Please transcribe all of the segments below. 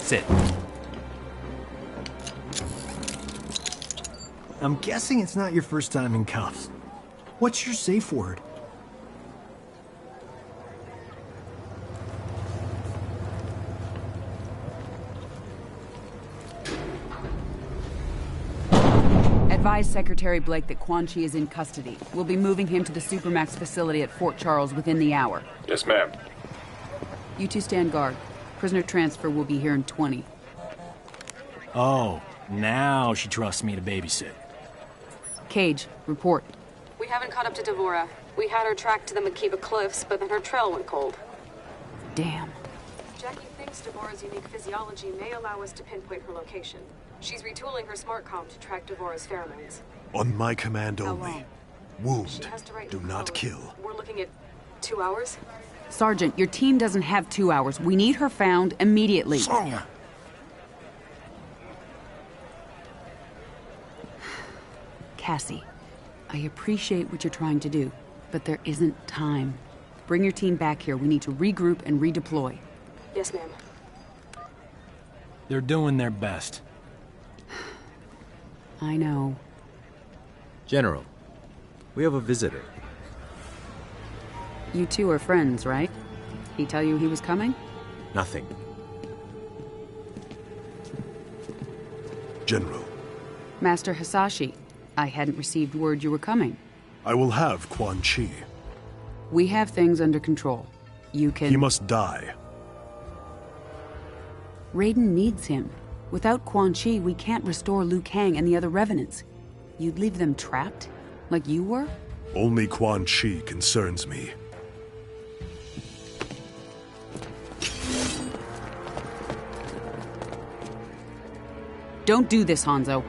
Sit. I'm guessing it's not your first time in cuffs. What's your safe word? Advise Secretary Blake that Quan Chi is in custody. We'll be moving him to the Supermax facility at Fort Charles within the hour. Yes, ma'am. You two stand guard. Prisoner transfer will be here in 20. Oh, now she trusts me to babysit. Cage, report. We haven't caught up to Devora. We had her tracked to the Makiba Cliffs, but then her trail went cold. Damn. Jackie thinks Devora's unique physiology may allow us to pinpoint her location. She's retooling her smartcom to track Devora's pheromones. On my command How only. long? Wound. She has to write Do the not code. kill. We're looking at 2 hours? Sergeant, your team doesn't have 2 hours. We need her found immediately. Sonya! Cassie, I appreciate what you're trying to do, but there isn't time. Bring your team back here. We need to regroup and redeploy. Yes, ma'am. They're doing their best. I know. General, we have a visitor. You two are friends, right? He tell you he was coming? Nothing. General, Master Hisashi, I hadn't received word you were coming. I will have Quan Chi. We have things under control. You can... He must die. Raiden needs him. Without Quan Chi, we can't restore Liu Kang and the other revenants. You'd leave them trapped? Like you were? Only Quan Chi concerns me. Don't do this, Hanzo.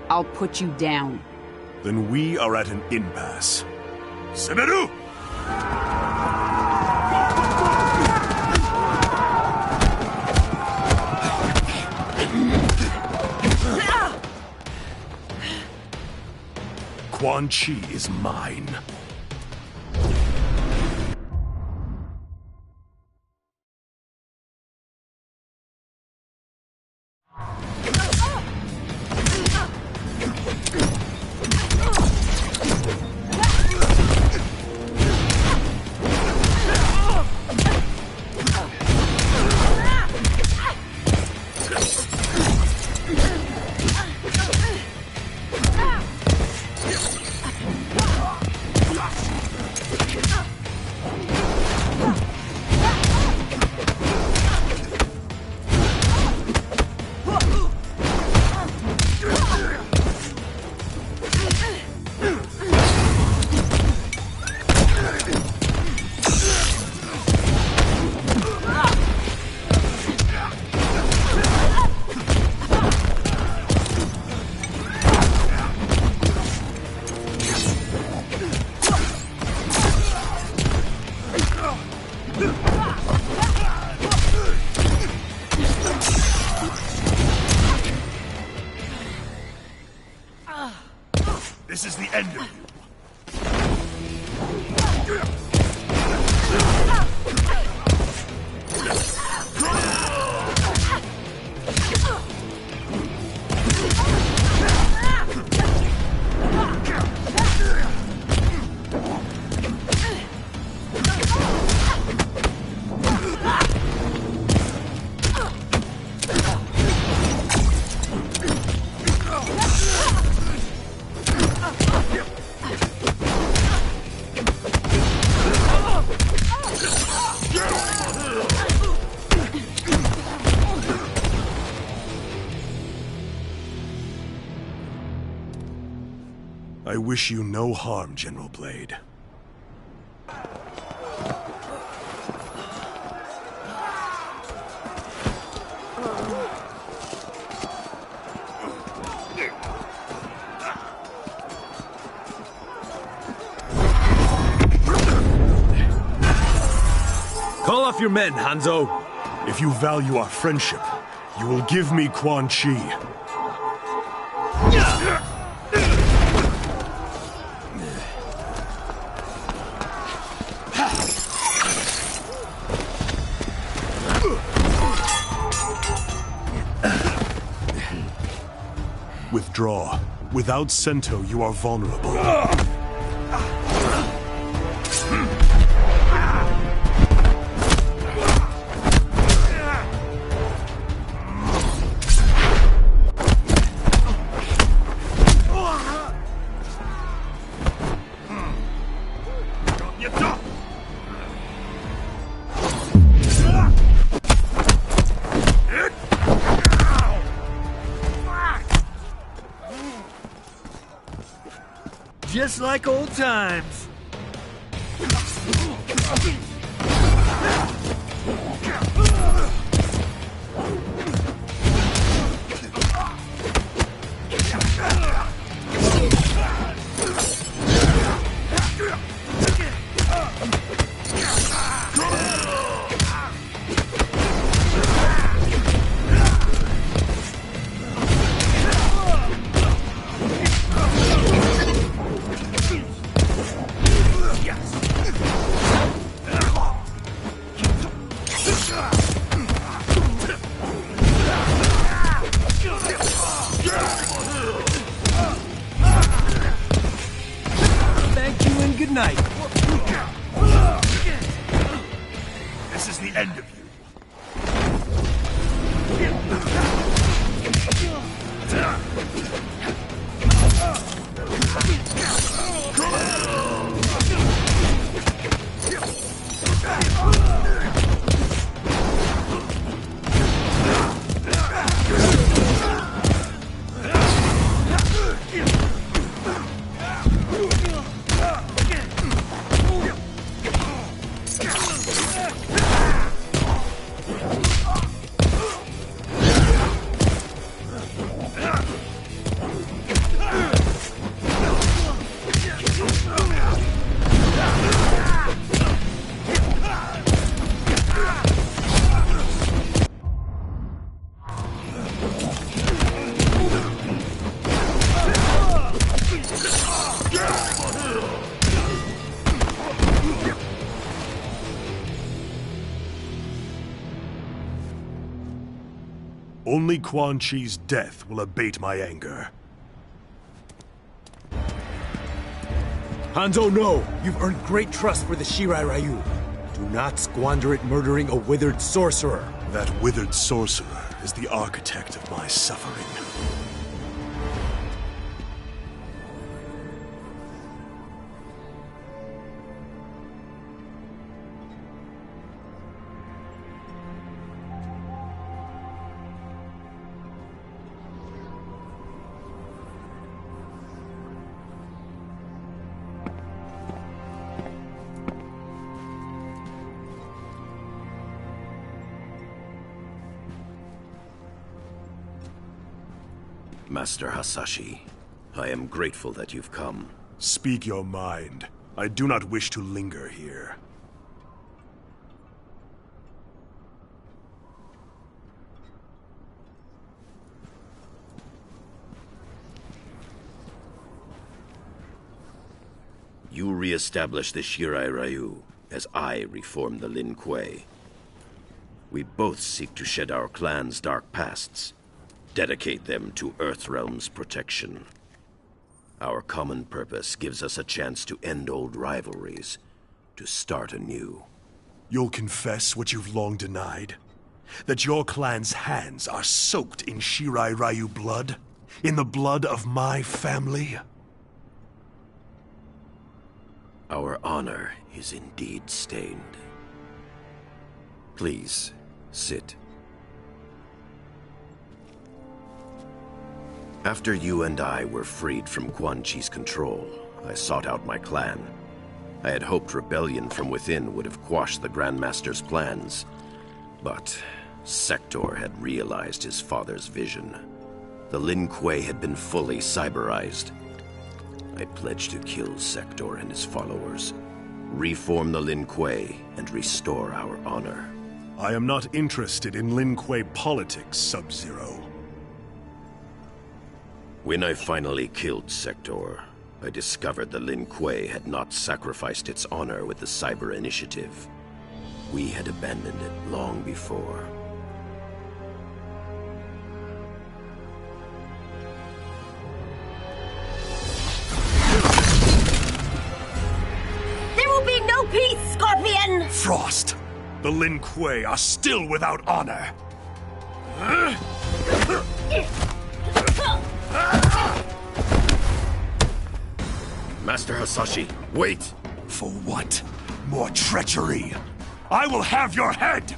I'll put you down. Then we are at an impasse. Semeru! Quan Chi is mine. This is the end of you. I wish you no harm, General Blade. Call off your men, Hanzo! If you value our friendship, you will give me Quan Chi. withdraw. Without Sento, you are vulnerable. Just like old times. Thank you and good night. This is the end of you. Only Quan Chi's death will abate my anger. Hanzo, no! You've earned great trust for the Shirai Ryu. Do not squander it murdering a withered sorcerer. That withered sorcerer is the architect of my suffering. Master Hasashi, I am grateful that you've come. Speak your mind. I do not wish to linger here. You re-establish the Shirai Ryu, as I reform the Lin Kuei. We both seek to shed our clan's dark pasts, dedicate them to Earthrealm's protection. Our common purpose gives us a chance to end old rivalries, to start anew. You'll confess what you've long denied? That your clan's hands are soaked in Shirai Ryu blood? In the blood of my family? Our honor is indeed stained. Please, sit. After you and I were freed from Quan Chi's control, I sought out my clan. I had hoped rebellion from within would have quashed the Grandmaster's plans. But Sector had realized his father's vision. The Lin Kuei had been fully cyberized. I pledged to kill Sector and his followers, reform the Lin Kuei, and restore our honor. I am not interested in Lin Kuei politics, Sub-Zero. When I finally killed Sector, I discovered the Lin Kuei had not sacrificed its honor with the Cyber Initiative. We had abandoned it long before. peace, Scorpion! Frost, the Lin Kuei are still without honor. Master Hasashi, wait! For what? More treachery? I will have your head!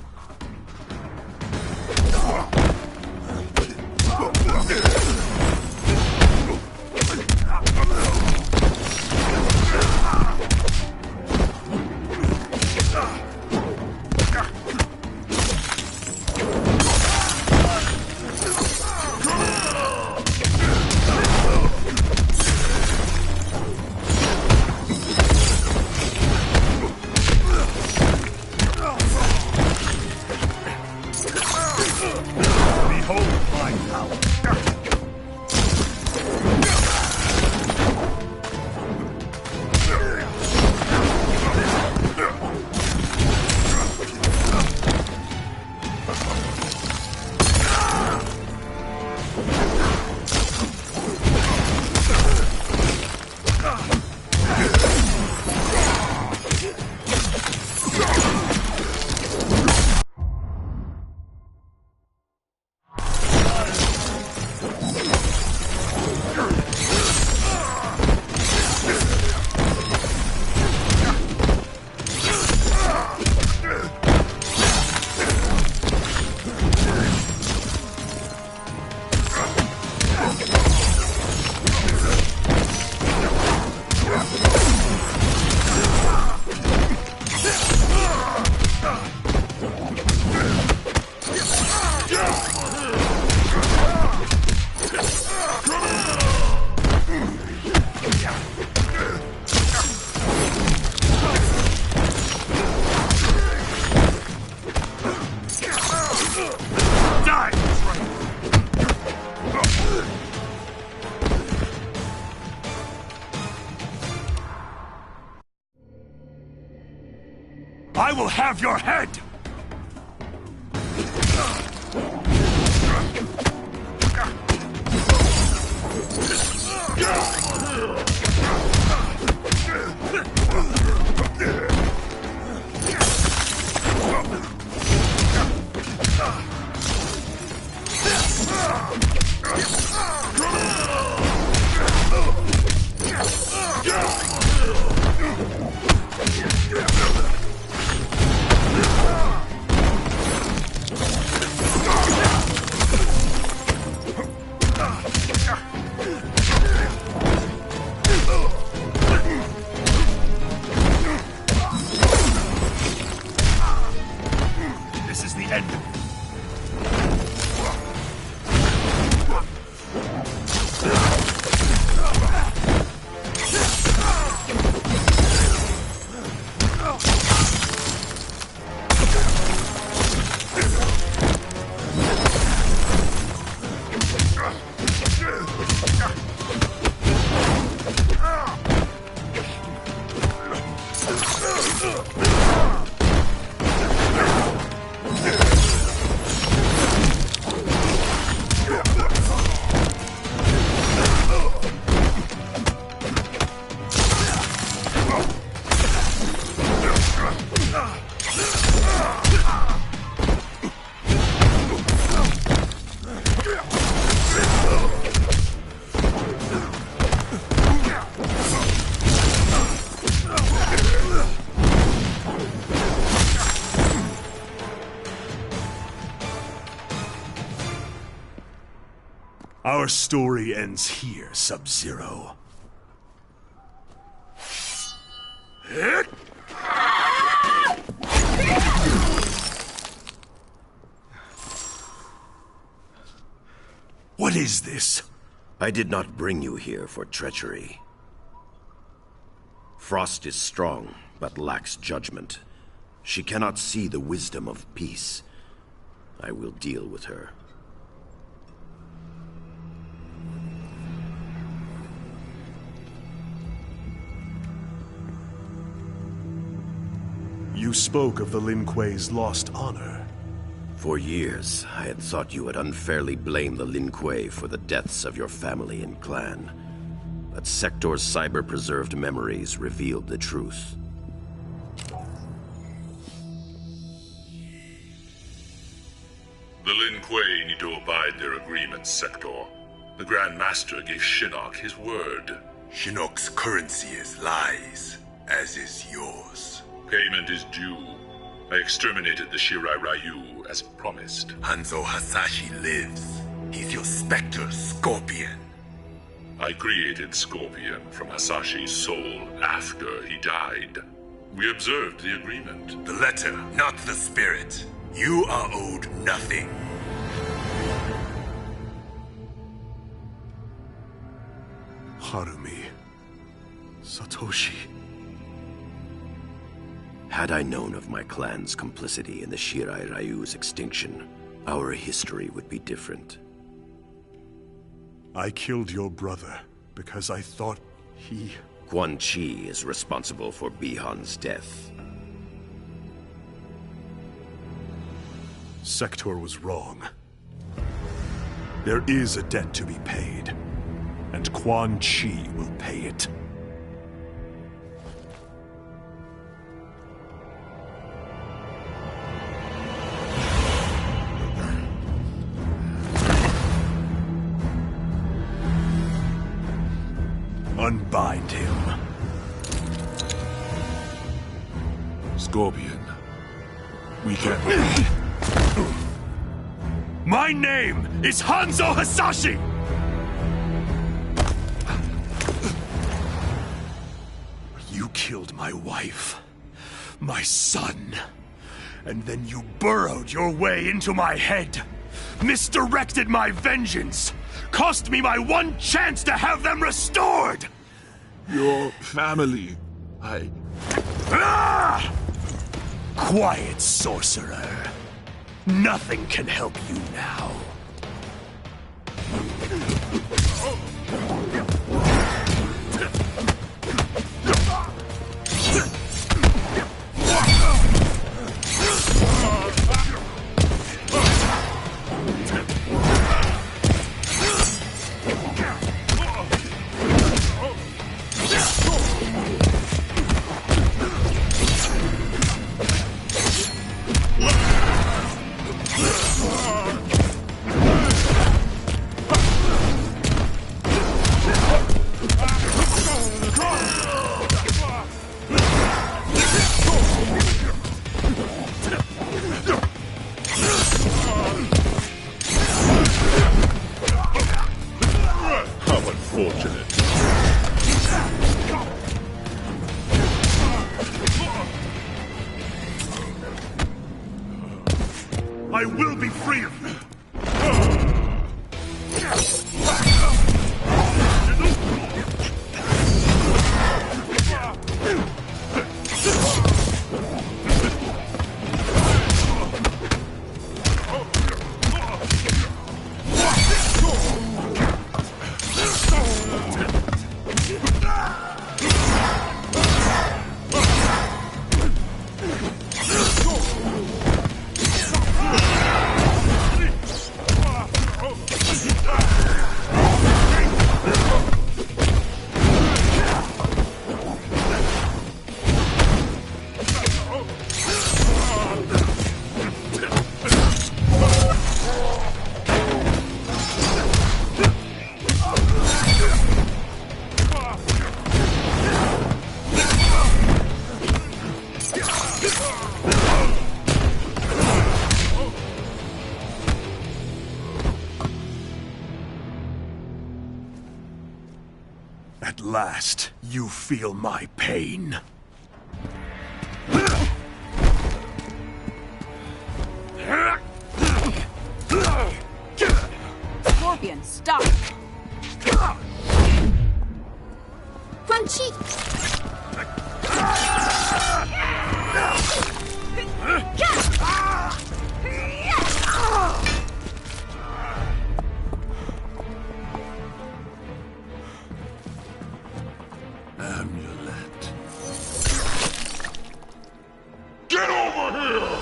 I will have your head! This is the end of it. Our story ends here, Sub-Zero. What is this? I did not bring you here for treachery. Frost is strong, but lacks judgment. She cannot see the wisdom of peace. I will deal with her. You spoke of the Lin Kuei's lost honor. For years, I had thought you would unfairly blame the Lin Kuei for the deaths of your family and clan. But Sector's cyber-preserved memories revealed the truth. The Lin Kuei need to abide their agreements, Sector. The Grand Master gave Shinnok his word. Shinnok's currency is lies, as is yours. Payment is due. I exterminated the Shirai Ryu as promised. Hanzo Hasashi lives. He's your specter, Scorpion. I created Scorpion from Hasashi's soul after he died. We observed the agreement. The letter, not the spirit. You are owed nothing. Harumi. Satoshi. Had I known of my clan's complicity in the Shirai Ryu's extinction, our history would be different. I killed your brother because I thought he... Quan Chi is responsible for Bihan's death. Sector was wrong. There is a debt to be paid, and Quan Chi will pay it. Unbind him. Scorpion, we can... My name is Hanzo Hasashi! You killed my wife, my son, and then you burrowed your way into my head, misdirected my vengeance, cost me my one chance to have them restored! Your family, Ah! Quiet, sorcerer. Nothing can help you now. I will be free of you! At last, you feel my pain. Scorpion, stop! Quan Chi! Amulet. Get over here!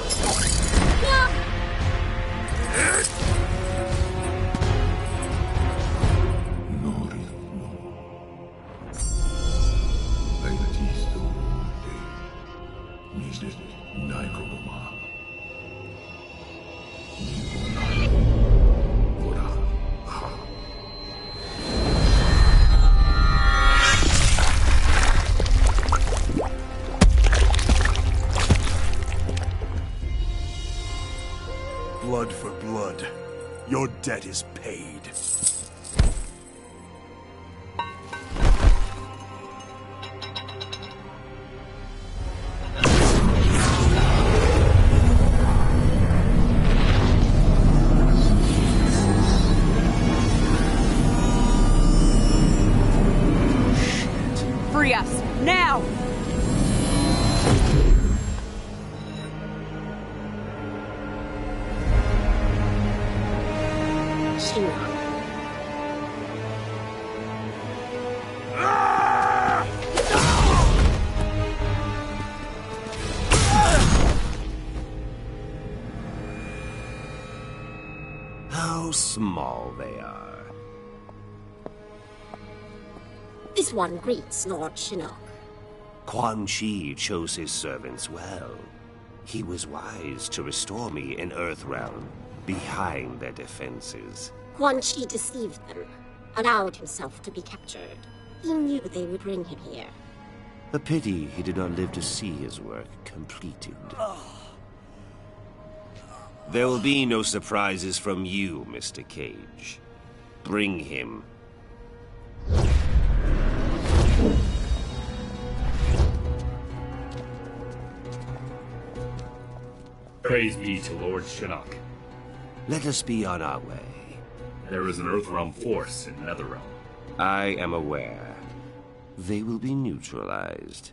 Nai Blood for blood. Your debt is paid. Free us, now! Shinnok. How small they are. This one greets Lord Shinnok. Quan Chi chose his servants well. He was wise to restore me in Earthrealm, behind their defenses. Quan Chi deceived them, allowed himself to be captured. He knew they would bring him here. A pity he did not live to see his work completed. There will be no surprises from you, Mr. Cage. Bring him. Praise be to Lord Shinnok. Let us be on our way. There is an Earthrealm force in Netherrealm. I am aware. They will be neutralized.